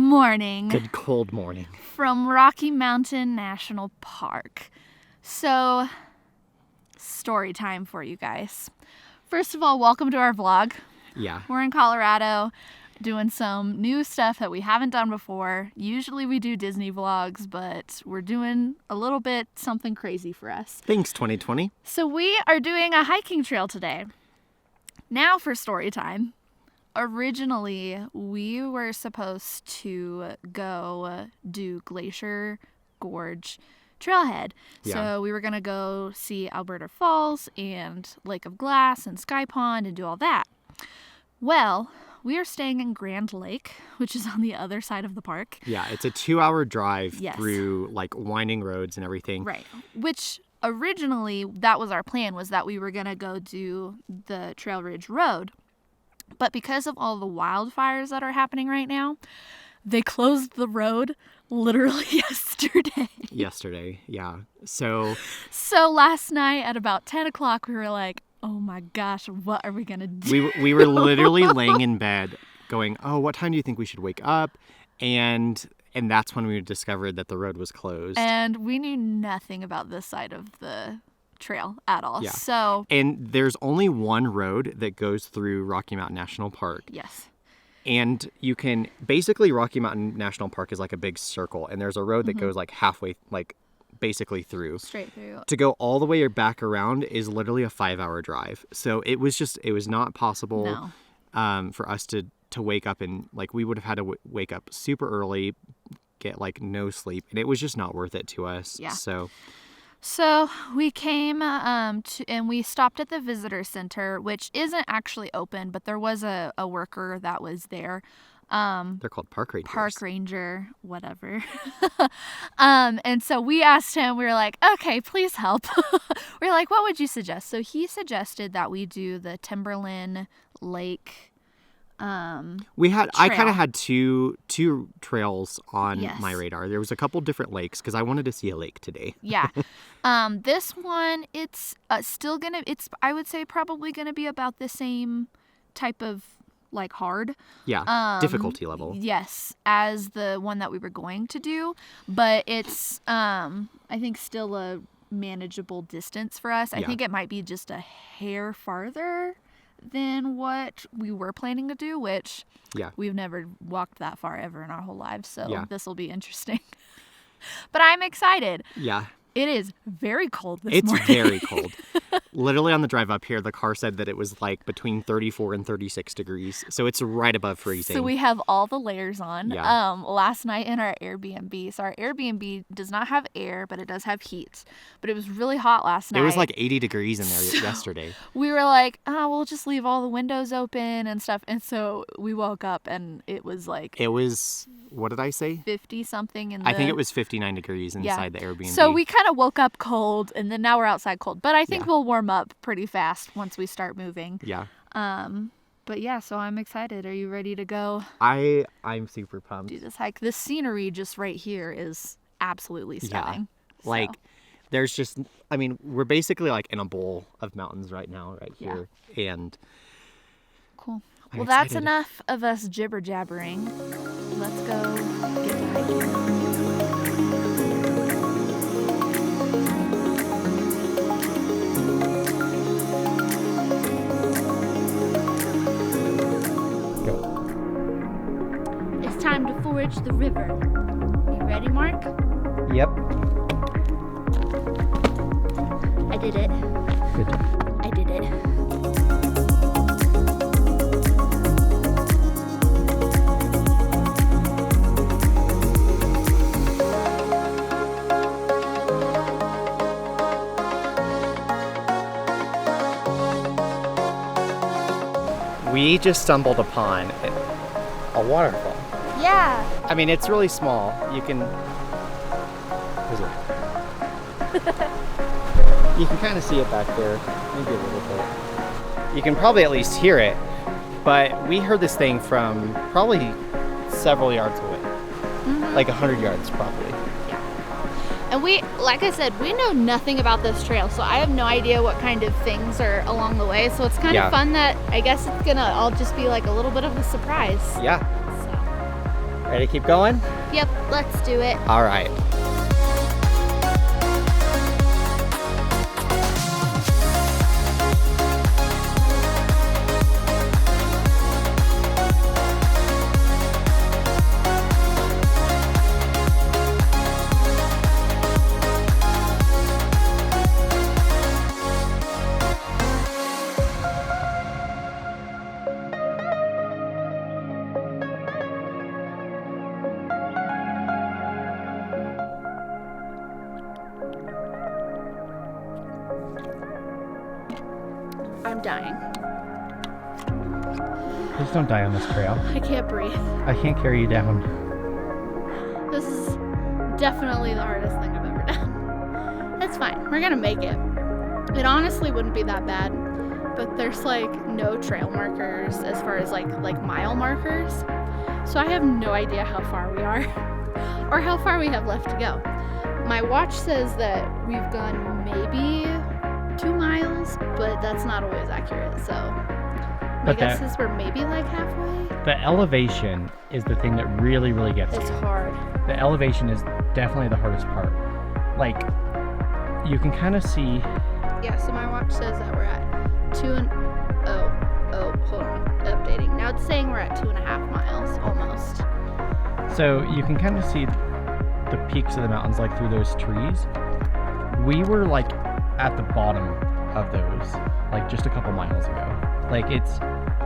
morning. Good cold morning. From Rocky Mountain National Park. So, story time for you guys. First of all, welcome to our vlog. Yeah. We're in Colorado doing some new stuff that we haven't done before. Usually we do Disney vlogs, but we're doing a little bit something crazy for us. Thanks, 2020. So we are doing a hiking trail today. Now for story time. Originally, we were supposed to go do Glacier Gorge Trailhead. Yeah. So we were going to go see Alberta Falls and Lake of Glass and Sky Pond and do all that. Well, we are staying in Grand Lake, which is on the other side of the park. Yeah, it's a 2-hour drive Yes. through like winding roads and everything. Right. Which originally, that was our plan, was that we were going to go do the Trail Ridge Road. But because of all the wildfires that are happening right now, they closed the road literally yesterday. Yeah. So last night at about 10 o'clock, we were like, oh my gosh, what are we going to do? we were literally laying in bed going, oh, what time do you think we should wake up? And that's when we discovered that the road was closed. And we knew nothing about this side of the trail at all. Yeah. So, and there's only one road that goes through Rocky Mountain National Park. yes. And you can, basically Rocky Mountain National Park is like a big circle, and there's a road that goes like halfway, like basically through. Straight through. To go all the way back around is literally a 5-hour drive. So it was not possible for us to wake up, and like we would have had to wake up super early, get like no sleep, and it was just not worth it to us. Yeah. So we came and we stopped at the visitor center, which isn't actually open, but there was a worker that was there. they're called park rangers. Park ranger, whatever. And so we asked him, we were like, okay, please help. We were like, what would you suggest? So he suggested that we do the Timberland Lake I kind of had two trails on Yes. my radar. There was a couple different lakes because I wanted to see a lake today. Yeah. This one, it's still gonna, I would say probably gonna be about the same type of like hard. Yeah, difficulty level. Yes, as the one that we were going to do, but it's I think still a manageable distance for us. I Yeah. think it might be just a hair farther than what we were planning to do, which we've never walked that far ever in our whole lives, so this will be interesting. But I'm excited. Yeah. It is very cold this morning. It's very cold. Literally on the drive up here, the car said that it was like between 34 and 36 degrees. So it's right above freezing. So we have all the layers on. Yeah. Last night in our Airbnb. So our Airbnb does not have air, but it does have heat. But it was really hot last night. It was like 80 degrees in there yesterday. We were like, we'll just leave all the windows open and stuff. And so we woke up and it was like... It was, what did I say? 50 something in I think it was 59 degrees inside the Airbnb. So we kind of woke up cold and then now we're outside cold. But I think we'll warm up pretty fast once we start moving. Yeah. But yeah, so I'm excited. Are you ready to go? I'm super pumped. Do this hike. The scenery just right here is absolutely stunning. Yeah. Like, there's just, I mean, we're basically like in a bowl of mountains right now, right here. Yeah. And cool. I'm well, excited. That's enough of us jibber jabbering. Let's go get to hiking. It's time to forage the river. You ready, Mark? Yep. I did it. Good job. I did it. We just stumbled upon a waterfall. Yeah. I mean, it's really small. You can... You can kind of see it back there, maybe a little bit. You can probably at least hear it, but we heard this thing from probably several yards away. Like 100 yards probably. And we, like I said, we know nothing about this trail, so I have no idea what kind of things are along the way. So it's kind of fun that I guess it's gonna all just be like a little bit of a surprise. Yeah. Ready to keep going? Yep, let's do it. All right. I'm dying. Please don't die on this trail. I can't breathe. I can't carry you down. This is definitely the hardest thing I've ever done. That's fine. We're gonna make it. It honestly wouldn't be that bad, but there's like no trail markers as far as like mile markers. So I have no idea how far we are or how far we have left to go. My watch says that we've gone maybe 2 miles, but that's not always accurate. So my guess is we're maybe like halfway. The elevation is the thing that really, really gets you. It's hard. The elevation is definitely the hardest part. Like, you can kind of see. Yeah, so my watch says that we're at hold on, updating. Now it's saying we're at 2.5 miles almost. So you can kind of see the peaks of the mountains like through those trees. We were like at the bottom of those like just a couple miles ago. Like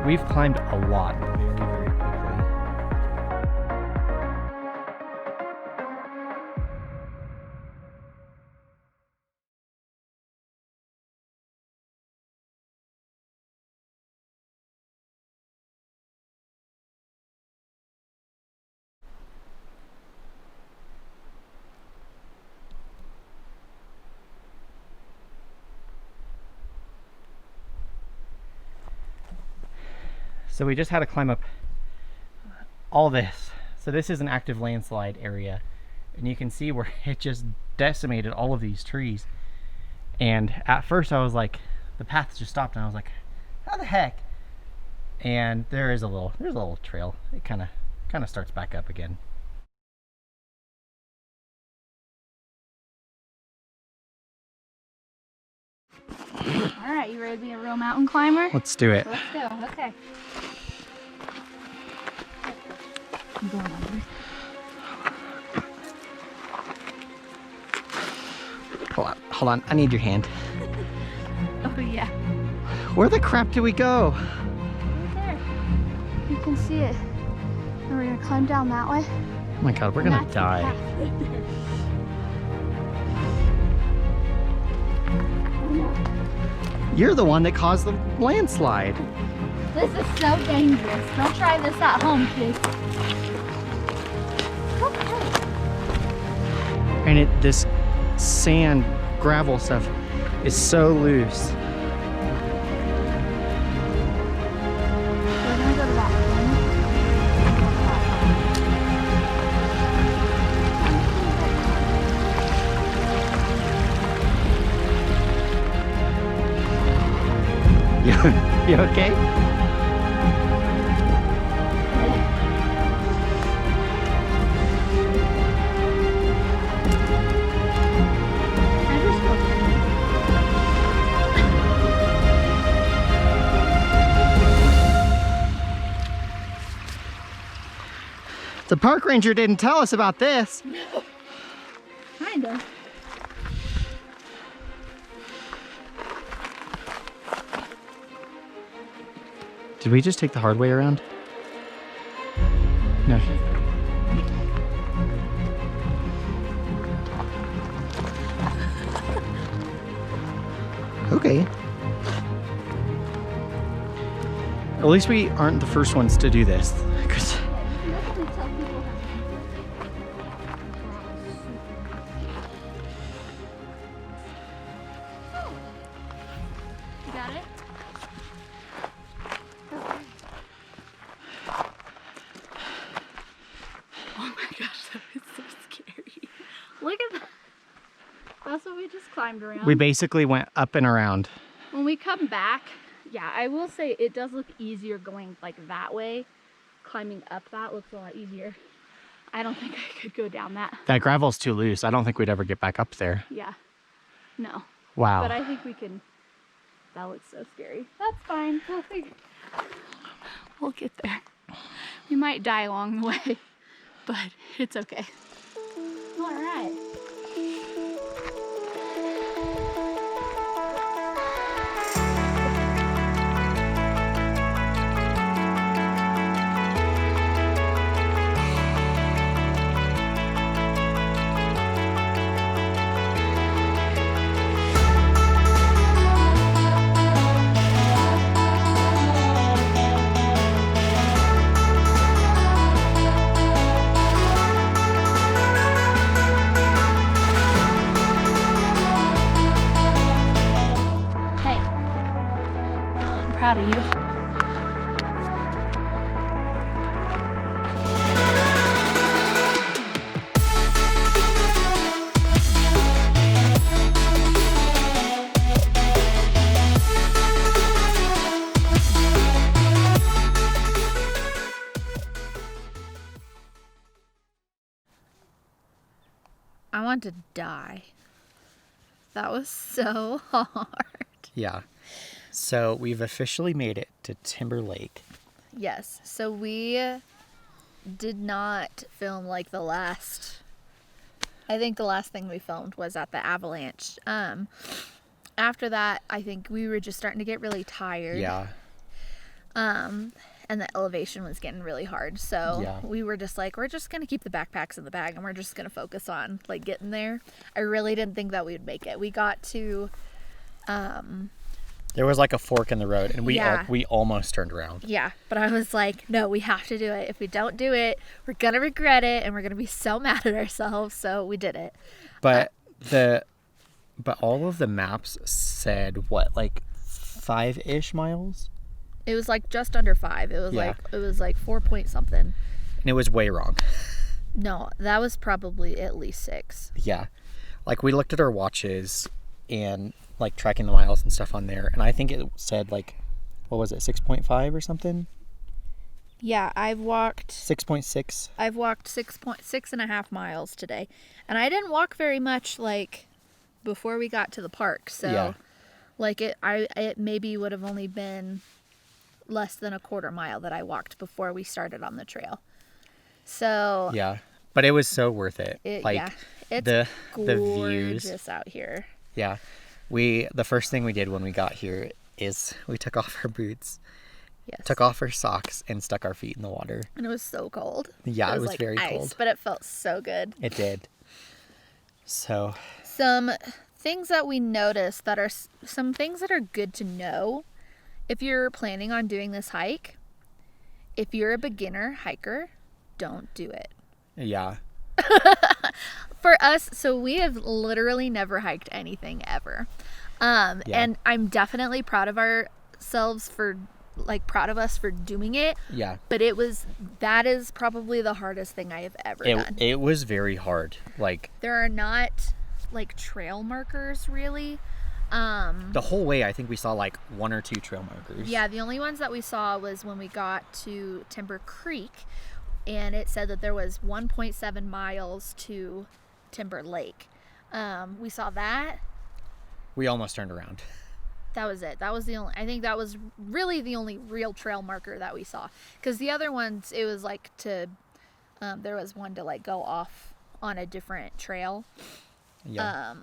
we've climbed a lot very, very quickly. So we just had to climb up all this. So this is an active landslide area, and you can see where it just decimated all of these trees. And at first I was like, the path just stopped, and I was like, how the heck? And there's a little trail. It kind of starts back up again. All right, you ready to be a real mountain climber? Let's do it. Let's go. Okay. I'm going under. Hold on. I need your hand. Oh yeah. Where the crap do we go? Right there. You can see it. And we're gonna climb down that way. Oh my God, we're gonna die. You're the one that caused the landslide. This is so dangerous. Don't try this at home, kids. Okay. And this sand, gravel stuff is so loose. We're gonna go to that You okay? The park ranger didn't tell us about this. No. Kinda. Did we just take the hard way around? No. Okay. At least we aren't the first ones to do this. 'Cause You got it? Oh my gosh, that was so scary. Look at that. That's what we just climbed around. we basically went up and around. When we come back, yeah, I will say it does look easier going like that way. Climbing up that looks a lot easier. I don't think I could go down that. That gravel's too loose. I don't think we'd ever get back up there. Yeah. No. Wow. But I think we can. That looks so scary. That's fine. We'll get there. We might die along the way, but it's okay. All right. Proud of you. I want to die. That was so hard. Yeah. So we've officially made it to Timber Lake. Yes. So we did not film like the last. I think the last thing we filmed was at the avalanche. After that, I think we were just starting to get really tired. Yeah. And the elevation was getting really hard. So Yeah. we were just like, we're just going to keep the backpacks in the bag and we're just going to focus on like getting there. I really didn't think that we would make it. We got to, There was like a fork in the road, and we Yeah. we almost turned around. yeah, but I was like, no, we have to do it. If we don't do it, we're going to regret it and we're going to be so mad at ourselves. So we did it. But but all of the maps said what, like 5-ish miles? It was like just under 5. It was like 4 point something. And it was way wrong. No, that was probably at least 6. Yeah. Like we looked at our watches and like tracking the miles and stuff on there, and I think it said like, what was it, 6.5 or something? Yeah, I've walked 6.6. I've walked 6.6.5 miles today. And I didn't walk very much like before we got to the park. So Yeah. like it maybe would have only been less than a quarter mile that I walked before we started on the trail. So Yeah. But it was so worth it. it's the gorgeous views. out here. Yeah. The first thing we did when we got here is we took off our boots, Yes. took off our socks, and stuck our feet in the water. And it was so cold. Yeah, it was like very ice, cold. but it felt so good. It did. So, Some things that we noticed that are some things that are good to know if you're planning on doing this hike. If you're a beginner hiker, don't do it. yeah. For us, so we have literally never hiked anything ever. And I'm definitely proud of ourselves proud of us for doing it. Yeah. But that is probably the hardest thing I have ever done. It was very hard. Like, There are not like trail markers really. the whole way, I think we saw like 1 or 2 trail markers. Yeah, the only ones that we saw was when we got to Timber Creek, and it said that there was 1.7 miles to Timber Lake. We saw that. We almost turned around. That was it. I think that was really the only real trail marker that we saw. Because the other ones, it was like there was one to like go off on a different trail. Yeah.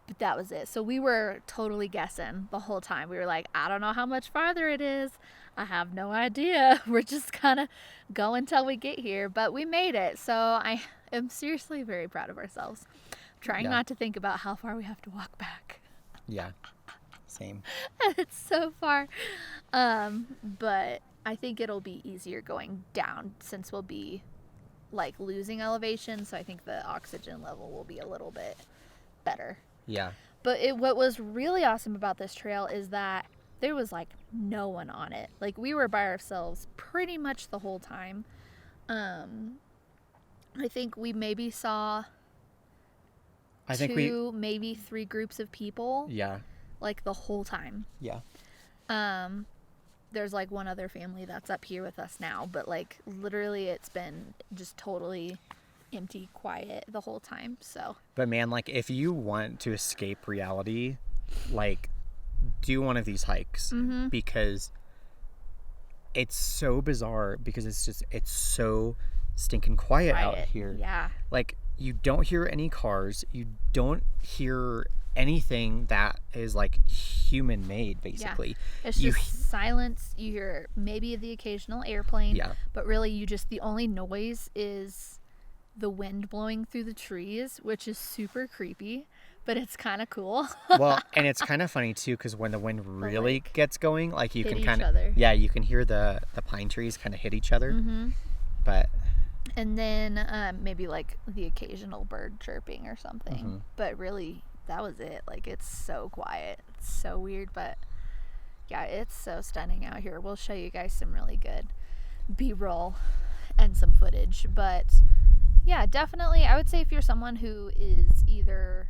But that was it. So we were totally guessing the whole time. We were like, I don't know how much farther it is. I have no idea. We're just kind of going till we get here. But we made it. So I am seriously very proud of ourselves. Trying not to think about how far we have to walk back. Yeah. Same. It's so far. But I think it'll be easier going down since we'll be like losing elevation. So I think the oxygen level will be a little bit better. Yeah. But what was really awesome about this trail is that there was like no one on it. Like we were by ourselves pretty much the whole time. I think we maybe saw maybe 3 groups of people Yeah. like the whole time. Yeah. there's like one other family that's up here with us now, but like literally it's been just totally empty, quiet the whole time. So, but man, like if you want to escape reality, like do one of these hikes, because it's so bizarre, because it's so stinking quiet out here. Yeah. Like you don't hear any cars, you don't hear anything that is like human made, basically. Yeah. It's just silence. You hear maybe the occasional airplane, but really the only noise is the wind blowing through the trees, which is super creepy, but it's kind of cool. Well, and it's kind of funny too, because when the wind really gets going, like you can kind of, you can hear the pine trees kind of hit each other. But and then maybe like the occasional bird chirping or something, but really that was it. Like it's so quiet, it's so weird, but yeah, it's so stunning out here. We'll show you guys some really good B-roll and some footage, but yeah, definitely I would say if you're someone who is either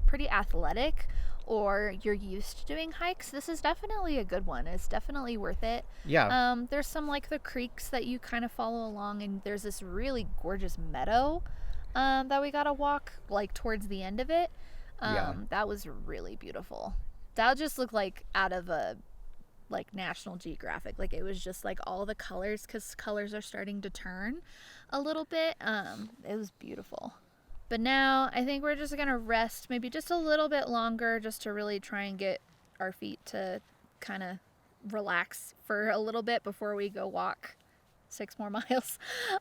pretty athletic or you're used to doing hikes, this is definitely a good one. It's definitely worth it. Yeah. There's some like the creeks that you kind of follow along, and there's this really gorgeous meadow that we gotta walk like towards the end of it. That was really beautiful. That just looked like out of a like National Geographic. Like it was just like all the colors, because colors are starting to turn a little bit. It was beautiful. But now I think we're just gonna rest maybe just a little bit longer, just to really try and get our feet to kind of relax for a little bit before we go walk 6 more miles.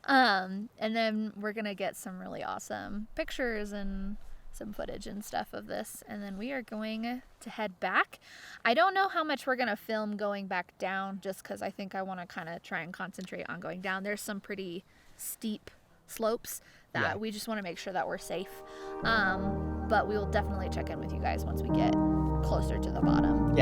And then we're gonna get some really awesome pictures and some footage and stuff of this, and then we are going to head back. I don't know how much we're gonna film going back down, just because I think I want to kind of try and concentrate on going down. There's some pretty steep slopes that we just want to make sure that we're safe, but we will definitely check in with you guys once we get closer to the bottom.